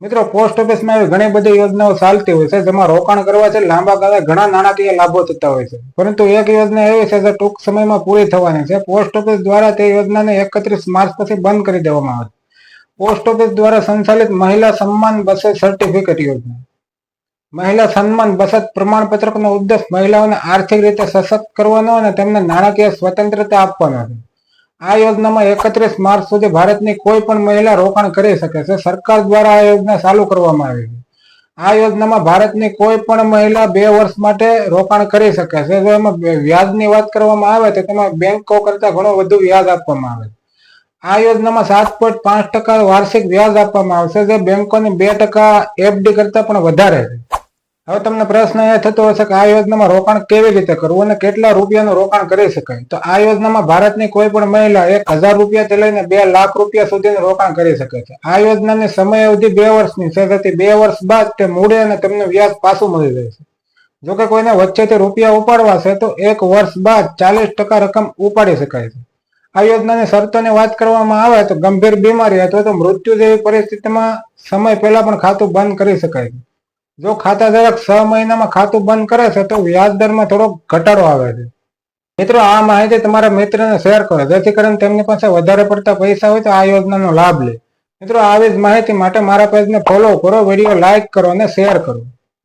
મિત્રો, પોસ્ટ ઓફિસમાં એવી ઘણી બધી યોજનાઓ ચાલતી હોય છે જેમાં રોકાણ કરવાથી લાંબા ગાળે ઘણા નાણાકીય લાભો થતા હોય છે, પરંતુ એક યોજના એવી છે જે ટૂંક સમયમાં પૂરી થવાની છે. પોસ્ટ ઓફિસ દ્વારા તે યોજનાને 31 માર્ચ પછી બંધ કરી દેવામાં આવે છે. પોસ્ટ ઓફિસ દ્વારા સંચાલિત મહિલા સન્માન બચત સર્ટિફિકેટ યોજના. મહિલા સન્માન બચત પ્રમાણપત્રનો ઉદ્દેશ મહિલાઓને આર્થિક રીતે સશક્ત કરવાનો અને તેમને નાણાકીય સ્વતંત્રતા આપવાનો છે. આ યોજનામાં 31 માર્ચ સુધી ભારતની કોઈ પણ મહિલા રોકાણ કરી શકે છે. સરકાર દ્વારા આ યોજના ચાલુ કરવામાં આવી છે. આ યોજનામાં ભારતની કોઈ પણ મહિલા 2 વર્ષ માટે રોકાણ કરી શકે છે. જો એમાં વ્યાજની વાત કરવામાં આવે તો તેમાં બેંકો કરતા ઘણું વધુ વ્યાજ આપવામાં આવે છે. આ યોજનામાં 7.5% વાર્ષિક વ્યાજ આપવામાં આવશે, જે બેંકોની 2% એફડી કરતા પણ વધારે છે. હવે તમને પ્રશ્ન એ થતો હશે કે આ યોજનામાં રોકાણ કેવી રીતે કરવું અને કેટલા રૂપિયાનું રોકાણ કરી શકાય. તો આ યોજનામાં ભારતની કોઈ પણ મહિલા 1,000 રૂપિયાથી લઈને 2 લાખ રૂપિયા સુધીનું રોકાણ કરી શકે છે. આ યોજનાની સમય અવધિ 2 વર્ષની છે, તેથી 2 વર્ષ બાદ તે મૂડી અને તેમને વ્યાજ પાછું મળી રહેશે. જોકે કોઈને વચ્ચેથી રૂપિયા ઉપાડવા છે તો 1 વર્ષ બાદ 40% રકમ ઉપાડી શકાય છે. આ યોજનાની શરતોની વાત કરવામાં આવે તો ગંભીર બીમારી અથવા તો મૃત્યુ જેવી પરિસ્થિતિમાં સમય પહેલા પણ ખાતું બંધ કરી શકાય છે. જો ખાતા ધારક 6 મહિનામાં ખાતું બંધ કરે છે તો વ્યાજ દરમાં થોડો ઘટાડો આવે છે. મિત્રો, આ માહિતી તમારા મિત્રને શેર કરો, જેથી કરીને તેમની પાસે વધારે પડતા પૈસા હોય તો આ યોજનાનો લાભ લે. મિત્રો, આવી જ માહિતી માટે મારા પેજને ફોલો કરો, વિડીયો લાઇક કરો અને શેર કરો.